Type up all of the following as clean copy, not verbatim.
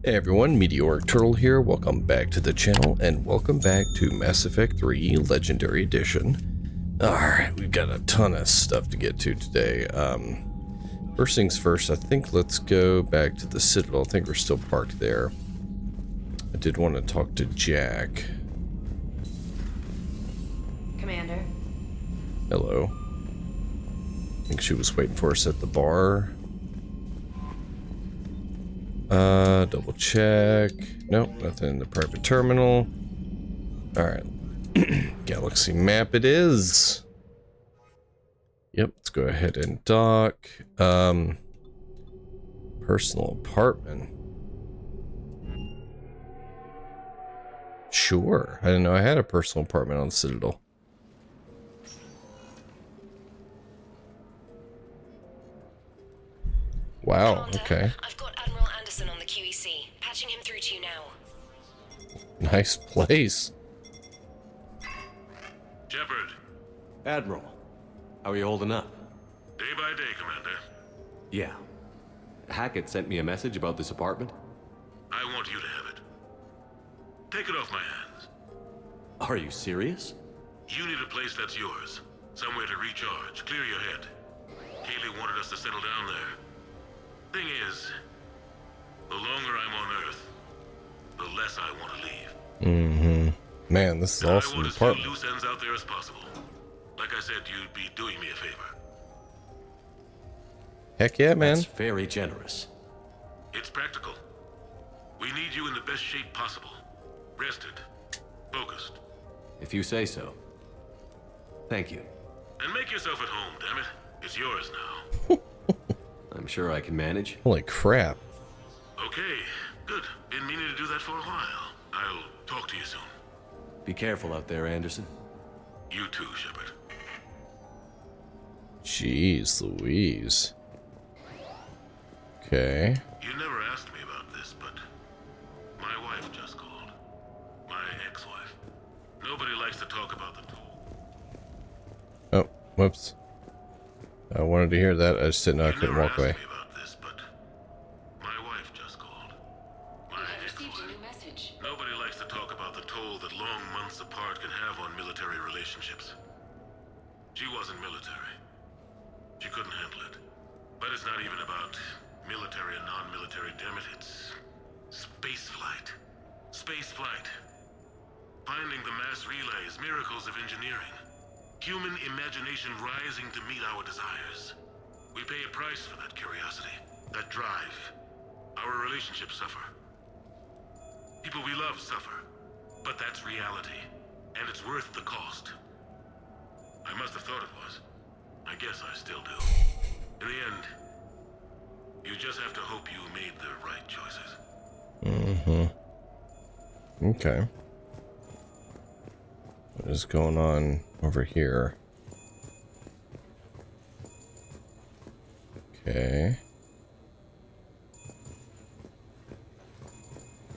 Hey everyone, Meteoric Turtle here. Welcome back to the channel, and welcome back to Mass Effect 3 Legendary Edition. Alright, we've got a ton of stuff to get to today. First things first, I think let's go back to the Citadel. I think we're still parked there. I did want to talk to Jack. Commander. Hello. I think she was waiting for us at the bar. Double check. Nope, nothing in the private terminal. Alright. Galaxy map it is. Yep, let's go ahead and dock. Personal apartment. Sure. I didn't know I had a personal apartment on the Citadel. Wow, Commander, okay. I've got Admiral Anderson on the QEC. Patching him through to you now. Nice place. Shepard. Admiral, how are you holding up? Day by day, Commander. Yeah. Hackett sent me a message about this apartment. I want you to have it. Take it off my hands. Are you serious? You need a place that's yours. Somewhere to recharge, clear your head. Kaylee wanted us to settle down there. Thing is, the longer I'm on Earth, the less I want to leave. Man, this is And awesome I want as few apartment. loose ends out there as possible. Like I said, you'd be doing me a favor. Heck yeah, man. That's very generous. It's practical. We need you in the best shape possible. Rested. Focused. If you say so. Thank you. And make yourself at home, damn it. It's yours now. I'm sure I can manage. Holy crap. Okay, good. Been meaning to do that for a while. I'll talk to you soon. Be careful out there, Anderson. You too, Shepard. Jeez Louise. Okay. You never asked me about this, but my wife just called. My ex-wife. Nobody likes to talk about the toll. Oh, whoops. I wanted to hear that. I just didn't know I You couldn't never walk asked away. me about this, but my wife just called. My I've received a ex-wife. new message. Nobody likes to talk about the toll that long months apart can have on military relationships. She wasn't military. She couldn't handle it. But it's not even about military and non-military, damn it. It's space flight. Space flight. Finding the mass relays, miracles of engineering. Human imagination rising to meet our desires. We pay a price for that curiosity, that drive. Our relationships suffer. People we love suffer. But that's reality, and it's worth the cost. I must have thought it was. I guess I still do. In the end, you just have to hope you made the right choices. Okay. What is going on over here? Okay.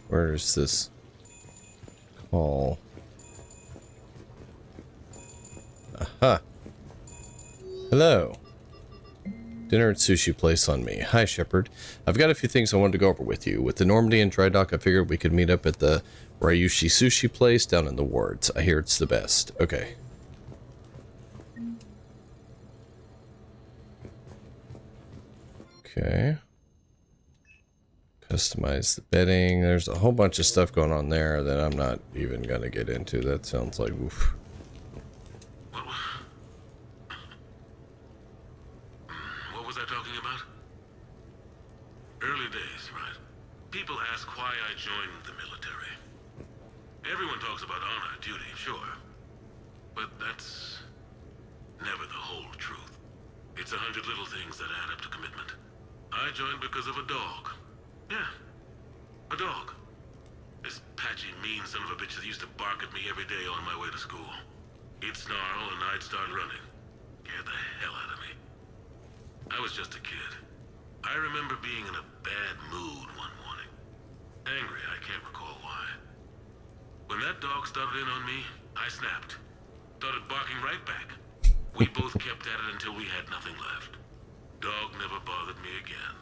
Where is this call? Aha. Hello. Dinner at sushi place on me. Hi, Shepard. I've got a few things I wanted to go over with you. With the Normandy and dry dock, I figured we could meet up at the Ryushi sushi place down in the wards. I hear it's the best. Okay. Okay. Customize the bedding. There's a whole bunch of stuff going on there that I'm not even going to get into. That sounds like oof. What was I talking about? Early days, right? People ask why I joined the military. Everyone talks about honor, duty, sure. But that's never the whole truth. It's 100 little things that add up to commitment. I joined because of a dog. Yeah, a dog. This patchy, mean son of a bitch that used to bark at me every day on my way to school. He'd snarl and I'd start running. Scared the hell out of me. I was just a kid. I remember being in a bad mood one morning. Angry, I can't recall why. When that dog started in on me, I snapped. Started barking right back. We both kept at it until we had nothing left. Dog never bothered me again.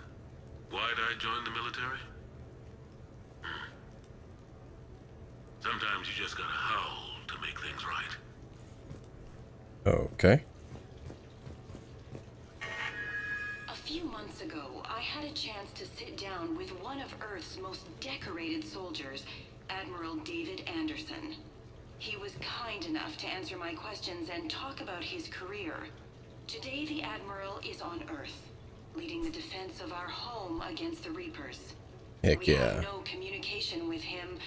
Why'd I join the military? Sometimes you just gotta howl to make things right. Okay. A few months ago, I had a chance to sit down with one of Earth's most decorated soldiers, Admiral David Anderson. He was kind enough to answer my questions and talk about his career. Today, the Admiral is on Earth, leading the defense of our home against the Reapers. Heck We yeah. have no communication with him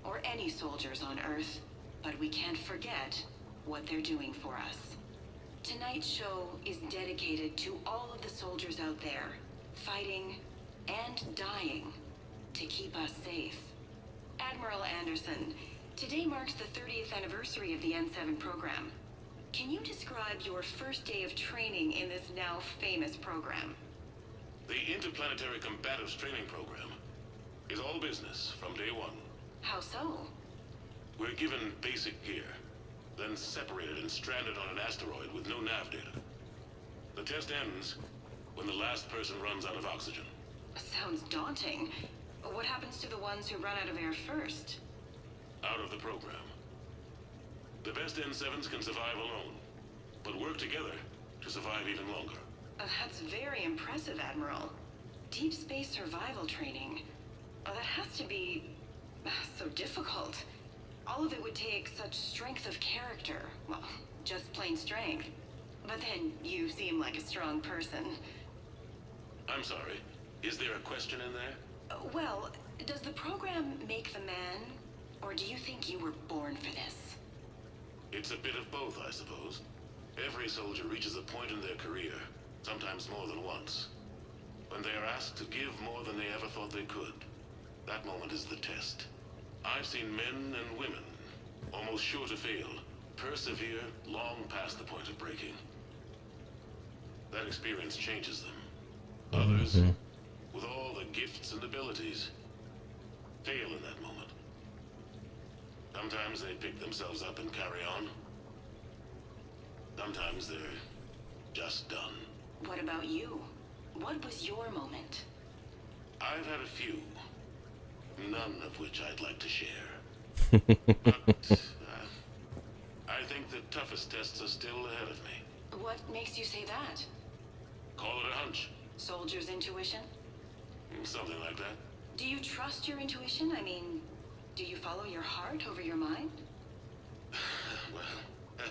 or any soldiers on Earth, but we can't forget what they're doing for us. Tonight's show is dedicated to all of the soldiers out there, fighting and dying to keep us safe. Admiral Anderson, today marks the 30th anniversary of the N7 program. Can you describe your first day of training in this now famous program? The Interplanetary Combatives Training Program is all business from day one. How so? We're given basic gear, then separated and stranded on an asteroid with no nav data. The test ends when the last person runs out of oxygen. Sounds daunting. What happens to the ones who run out of air first? Out of the program. The best N7s can survive alone, but work together to survive even longer. That's very impressive, Admiral. Deep space survival training. That has to be so difficult. All of it would take such strength of character. Well, just plain strength. But then you seem like a strong person. I'm sorry, is there a question in there? Well, does the program make the man? Or do you think you were born for this? It's a bit of both, I suppose. Every soldier reaches a point in their career, sometimes more than once, when they are asked to give more than they ever thought they could. That moment is the test. I've seen men and women, almost sure to fail, persevere long past the point of breaking. That experience changes them. Others, with all the gifts and abilities, fail in that moment. Sometimes they pick themselves up and carry on. Sometimes they're just done. What about you? What was your moment? I've had a few, none of which I'd like to share. But I think the toughest tests are still ahead of me. What makes you say that? Call it a hunch. Soldier's intuition? Something like that. Do you trust your intuition? I mean, do you follow your heart over your mind? Well,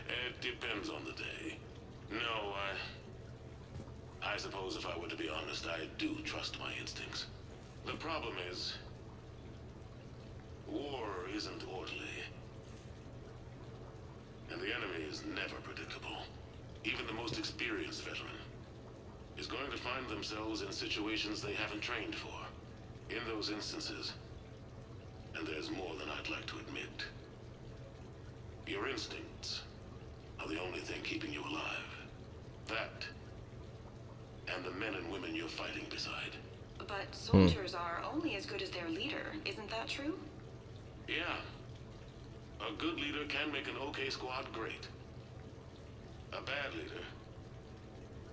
it depends on the day. No, I suppose if I were to be honest, I do trust my instincts. The problem is, war isn't orderly. And the enemy is never predictable. Even the most experienced veteran is going to find themselves in situations they haven't trained for. In those instances, and there's more than I'd like to admit, your instincts are the only thing keeping you alive. That, and the men and women you're fighting beside. But soldiers are only as good as their leader, isn't that true? Yeah. A good leader can make an okay squad great. A bad leader,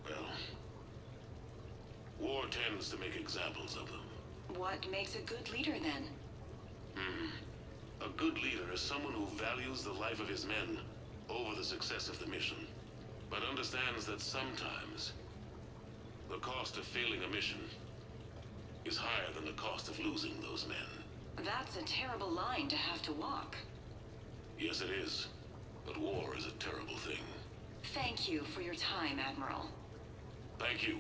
well, war tends to make examples of them. What makes a good leader then? A good leader is someone who values the life of his men over the success of the mission, but understands that sometimes the cost of failing a mission is higher than the cost of losing those men. That's a terrible line to have to walk. Yes, it is. But war is a terrible thing. Thank you for your time, Admiral. Thank you.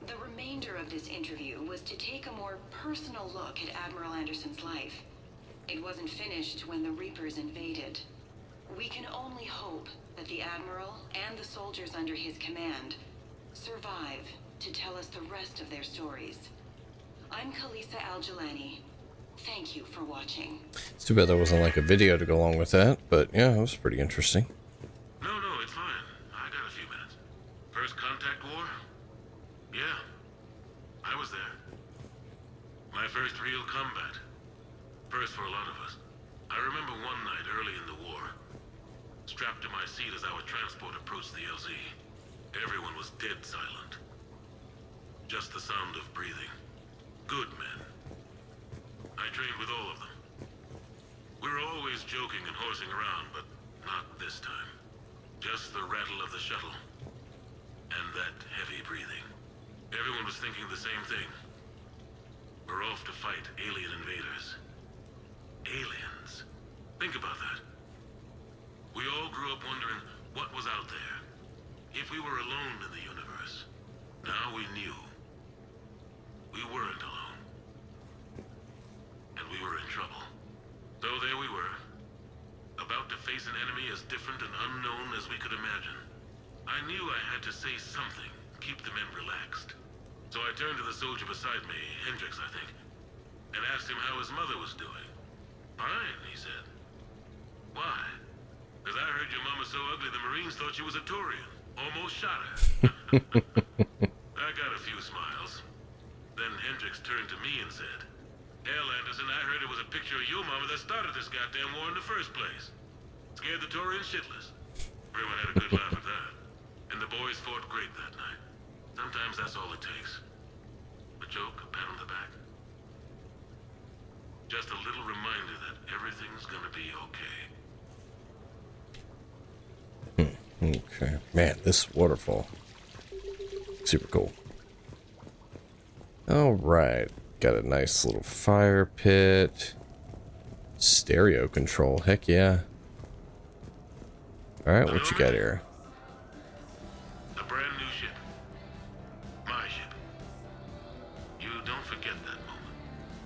The remainder of this interview was to take a more personal look at Admiral Anderson's life. It wasn't finished when the Reapers invaded. We can only hope that the Admiral and the soldiers under his command survive to tell us the rest of their stories. I'm Kalisa Al-Jalani. Thank you for watching. It's too bad there wasn't like a video to go along with that, but yeah, it was pretty interesting. No, it's fine. I got a few minutes. First contact war? Yeah. I was there. My first real combat. First for a lot of us. I remember one night early in the war, strapped to my seat as our transport approached the LZ. Everyone was dead silent. Just the sound of breathing. Good men. I trained with all of them. We're always joking and horsing around, but not this time. Just the rattle of the shuttle. And that heavy breathing. Everyone was thinking the same thing. We're off to fight alien invaders. Aliens. Think about that. We all grew up wondering what was out there. If we were alone in the universe. Now we knew. We weren't alone. And we were in trouble. So there we were. About to face an enemy as different and unknown as we could imagine. I knew I had to say something, keep the men relaxed. So I turned to the soldier beside me, Hendricks, I think, and asked him how his mother was doing. Fine, he said. Why? Because I heard your mom was so ugly the Marines thought she was a Turian. Almost shot her. I got a few smiles. Then Hendricks turned to me and said, Hell, Anderson, I heard it was a picture of your mama that started this goddamn war in the first place. Scared the Turians shitless. Everyone had a good laugh at that. And the boys fought great that night. Sometimes that's all it takes. A joke, a pat on the back. Just a little reminder that everything's gonna be okay. Okay. Man, this waterfall. Super cool. Alright. Got a nice little fire pit. Stereo control. Heck yeah. Alright, what you got here? A brand new ship. My ship. You don't forget that moment.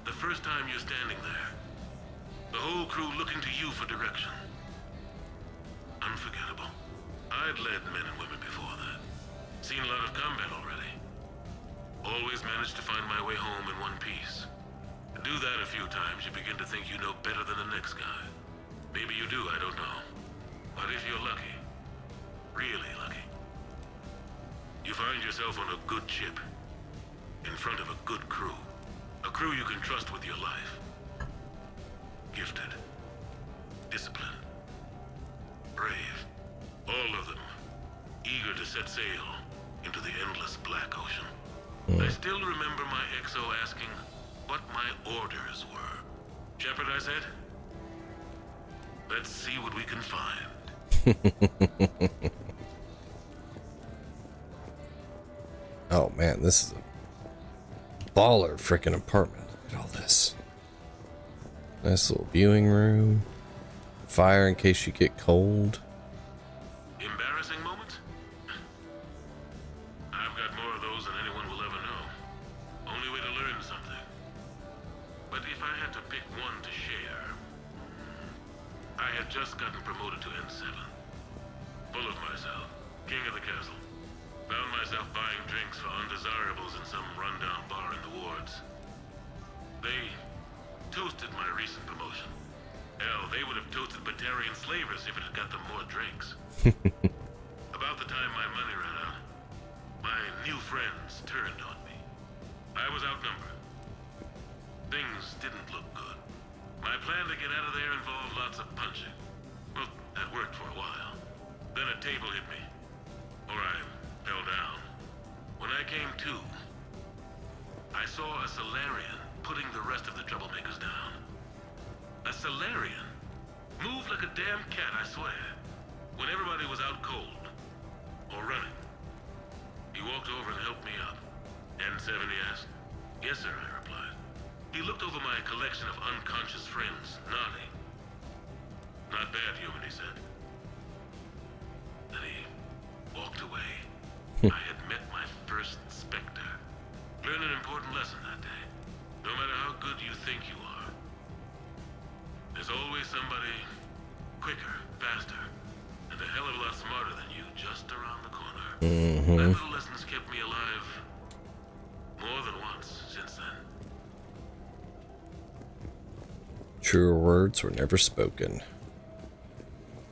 The first time you're standing there. The whole crew looking to you for direction. Unforgettable. I'd led men and women before that. Seen a lot of combat already. Always managed to find my way home in one piece. Do that a few times, you begin to think you know better than the next guy. Maybe you do, I don't know. But if you're lucky, really lucky, you find yourself on a good ship, in front of a good crew. A crew you can trust with your life. Gifted. Disciplined. Brave. All of them. Eager to set sail into the endless black ocean. I still remember my XO asking what my orders were. Shepard, I said, let's see what we can find. Oh man, this is a baller freaking apartment. Look at all this. Nice little viewing room. Fire in case you get cold. Embarrassing moments? I've got more of those than anyone will ever know. Only way to learn something. But if I had to pick one to share, I had just gotten promoted to N7. Full of myself, king of the castle. Found myself buying drinks for undesirables in some rundown bar in the wards. They toasted my recent promotion. Hell, they would have toasted Batarian slavers if it had got them more drinks. About the time my money ran out, my new friends turned on me. I was outnumbered. Things didn't look good. My plan to get out of there involved lots of punching. Well, that worked for a while. Then a table hit me. Or I fell down. When I came to, I saw a Solarian putting the rest of the troublemakers down. A Solarian? Moved like a damn cat, I swear. When everybody was out cold. Or running. He walked over and helped me up. N7, he asked. Yes, sir, I replied. He looked over my collection of unconscious friends, nodding. Not bad, human, he said. Then he walked away. I had met my first Spectre. Learned an important lesson that day. No matter how good you think you are, there's always somebody quicker, faster, and a hell of a lot smarter than you just around the corner. That little lesson's kept me alive more than once since then. Truer words were never spoken.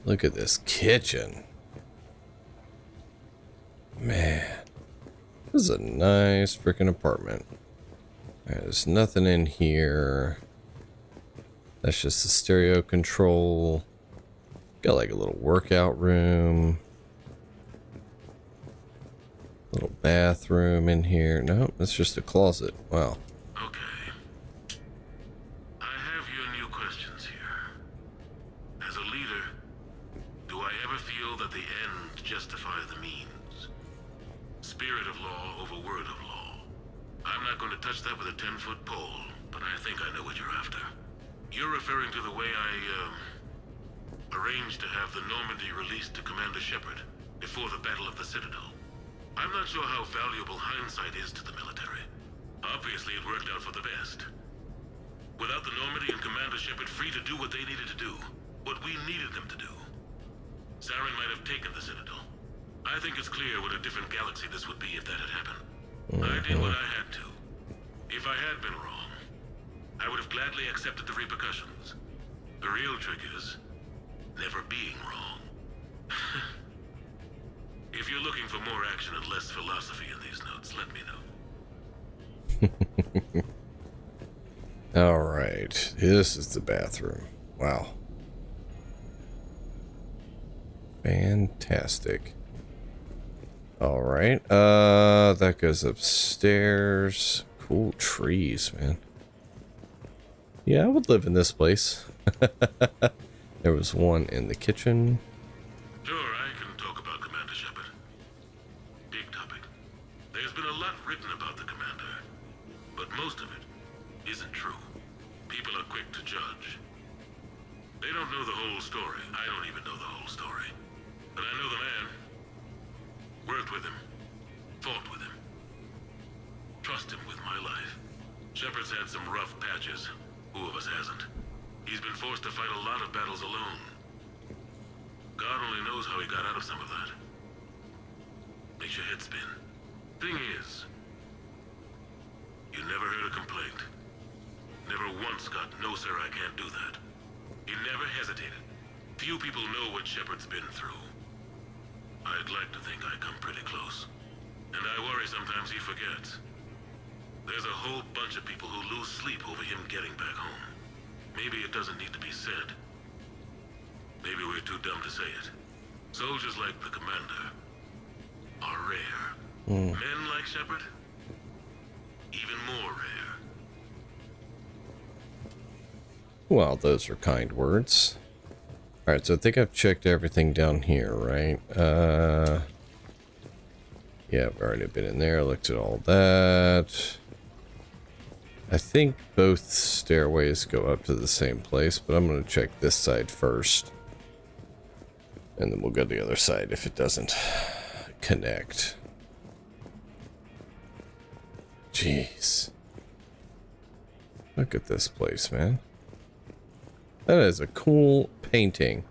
Look at this kitchen. Man, this is a nice freaking apartment. There's nothing in here. That's just the stereo control. Got like a little workout room. Little bathroom in here. Nope, that's just a closet. Wow. Okay. I have your new questions here. told that the end justifies the means. Spirit of law over word of law. I'm not going to touch that with a 10-foot pole, but I think I know what you're after. You're referring to the way I, arranged to have the Normandy released to Commander Shepard before the Battle of the Citadel. I'm not sure how valuable hindsight is to the military. Obviously, it worked out for the best. Without the Normandy and Commander Shepard free to do what they needed to do, what we needed them to do, Saren might have taken the Citadel. I think it's clear what a different galaxy this would be if that had happened. I did what I had to. If I had been wrong, I would have gladly accepted the repercussions. The real trick is never being wrong. If you're looking for more action and less philosophy in these notes, let me know. All right, this is the bathroom. Wow. Fantastic. All right, that goes upstairs. Cool trees, man. Yeah, I would live in this place. There was one in the kitchen. Sure, I can talk about Commander Shepard. Big topic. There's been a lot written about the Commander, but most of it isn't true. People are quick to judge. They don't know the whole story. I don't even know the whole story. But I know the man. Worked with him. Fought with him. Trust him with my life. Shepard's had some rough patches. Who of us hasn't? He's been forced to fight a lot of battles alone. God only knows how he got out of some of that. Makes your head spin. Thing is, you never heard a complaint. Never once got, "No, sir, I can't do that." He never hesitated. Few people know what Shepard's been through. I'd like to think I come pretty close. And I worry sometimes he forgets. There's a whole bunch of people who lose sleep over him getting back home. Maybe it doesn't need to be said. Maybe we're too dumb to say it. Soldiers like the Commander are rare. Men like Shepard, even more rare. Well, those are kind words. Alright, so I think I've checked everything down here, right? Yeah, I've already been in there, looked at all that. I think both stairways go up to the same place, but I'm going to check this side first. And then we'll go to the other side if it doesn't connect. Jeez. Look at this place, man. That is a cool painting.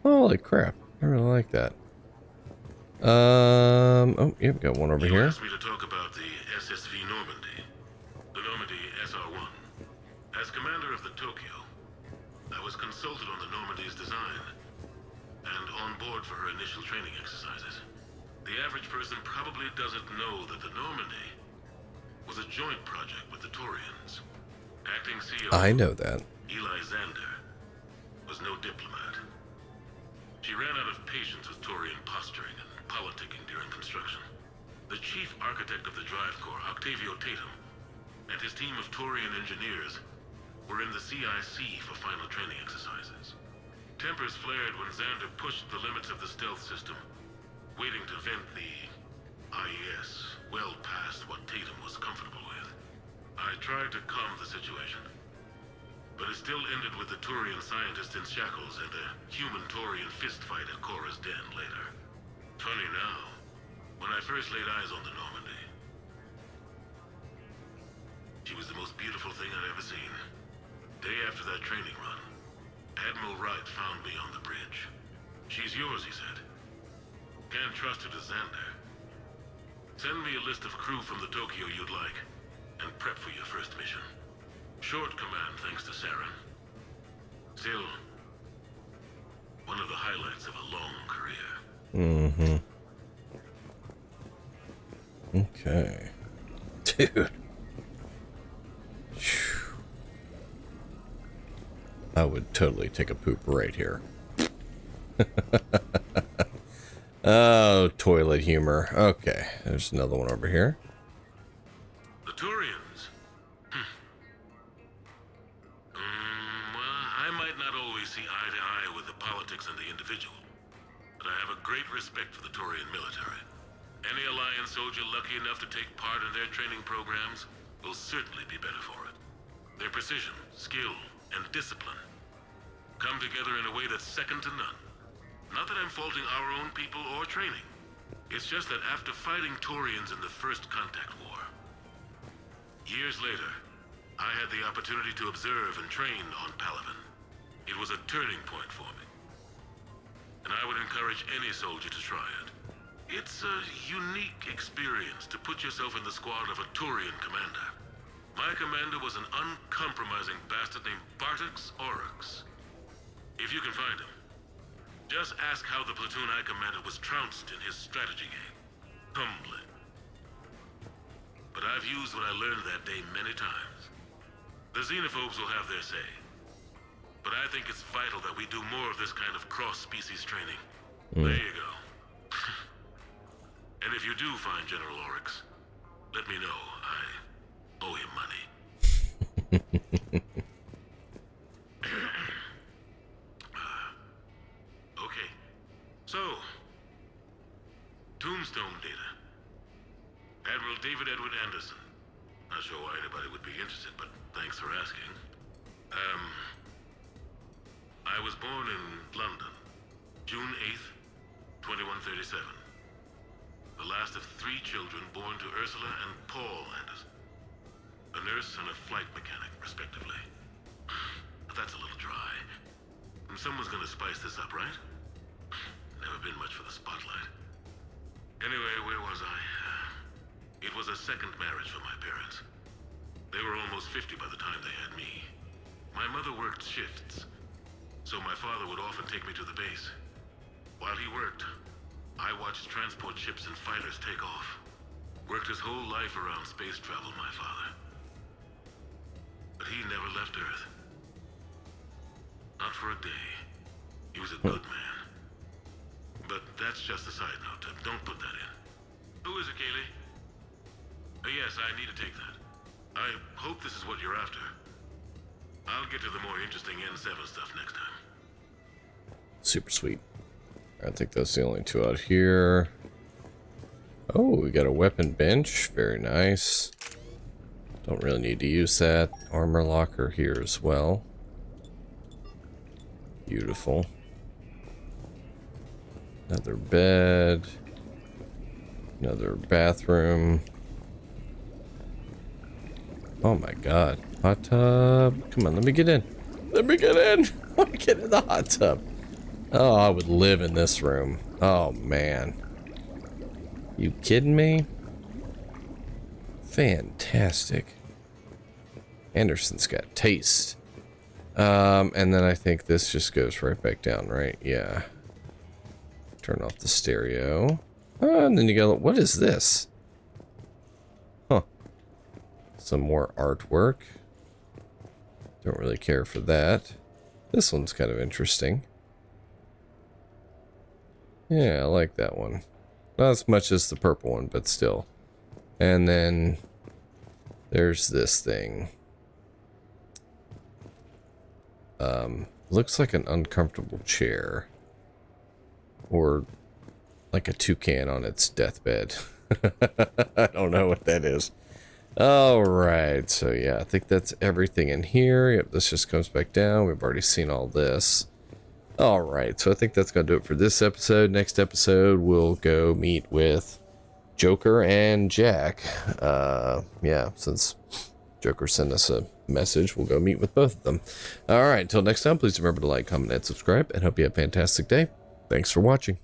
Holy crap. I really like that. Oh, yeah, we got one over You here. asked me to talk about the SSV Normandy. The Normandy SR-1. As commander of the Tokyo, I was consulted on the Normandy's design and on board for her initial training exercises. The average person probably doesn't know that the Normandy was a joint project with the Taurians. Acting CEO I know that. Eli Xander was no diplomat. She ran out of patience with Taurian posturing and politicking during construction. The chief architect of the Drive Corps, Octavio Tatum, and his team of Taurian engineers were in the CIC for final training exercises. Tempers flared when Xander pushed the limits of the stealth system, waiting to vent the IES well past what Tatum was comfortable with. I tried to calm the situation, but it still ended with the Taurian scientist in shackles and a human-Taurian fistfight at Korra's den later. Funny now, when I first laid eyes on the Normandy, she was the most beautiful thing I'd ever seen. Day after that training run, Admiral Wright found me on the bridge. "She's yours," he said. "Can't trust her to Xander. Send me a list of crew from the Tokyo you'd like, and prep for your first mission." Short command thanks to Saren. Still, one of the highlights of a long career. Mm-hmm. Okay. Dude. Phew. I would totally take a poop right here. Oh, toilet humor. Okay, there's another one over here. The Taurians. Well, I might not always see eye to eye with the politics and the individual, but I have a great respect for the Turian military. Any Alliance soldier lucky enough to take part in their training programs will certainly be better for it. Their precision, skill, and discipline come together in a way that's second to none. Not that I'm faulting our own people or training. It's just that after fighting Turians in the First Contact War, years later, I had the opportunity to observe and train on Palaven. It was a turning point for me. And I would encourage any soldier to try it. It's a unique experience to put yourself in the squad of a Turian commander. My commander was an uncompromising bastard named Bartix Oryx. If you can find him, just ask how the platoon I commanded was trounced in his strategy game. Humbling. But I've used what I learned that day many times. The xenophobes will have their say. But I think it's vital that we do more of this kind of cross-species training. There you go. And if you do find General Oryx, let me know. I owe him money. Okay. So, Tombstone data. Admiral David Edward Anderson. Not sure why anybody would be interested, but thanks for asking. I was born in London, June 8th, 2137. The last of 3 children born to Ursula and Paul Anderson. A nurse and a flight mechanic, respectively. But that's a little dry. And someone's gonna spice this up, right? Never been much for the spotlight. Anyway, where was I? It was a second marriage for my parents. They were almost 50 by the time they had me. My mother worked shifts, so my father would often take me to the base. While he worked, I watched transport ships and fighters take off. Worked his whole life around space travel, my father. But he never left Earth. Not for a day. He was a good man. But that's just a side note. Don't put that in. Who is it, Kaylee? Yes, I need to take that. I hope this is what you're after. I'll get to the more interesting N7 stuff next time. Super sweet. I think that's the only 2 out here. Oh, we got a weapon bench. Very nice. Don't really need to use that. Armor locker here as well. Beautiful. Another bed. Another bathroom. Oh my god. Hot tub. Come on, let me get in. Let me get in. I want to get in the hot tub. Oh, I would live in this room. Oh, man. You kidding me? Fantastic. Anderson's got taste. And then I think this just goes right back down, right? Yeah. Turn off the stereo. Oh, and then you go, what is this? Huh. Some more artwork. Don't really care for that. This one's kind of interesting. Yeah, I like that one. Not as much as the purple one, but still. And then there's this thing. Looks like an uncomfortable chair. Or like a toucan on its deathbed. I don't know what that is. Alright, so yeah, I think that's everything in here. Yep, this just comes back down. We've already seen all this. Alright, so I think that's going to do it for this episode. Next episode, we'll go meet with Joker and Jack. Yeah, since Joker sent us a message, we'll go meet with both of them. Alright, until next time, please remember to like, comment, and subscribe, and hope you have a fantastic day. Thanks for watching.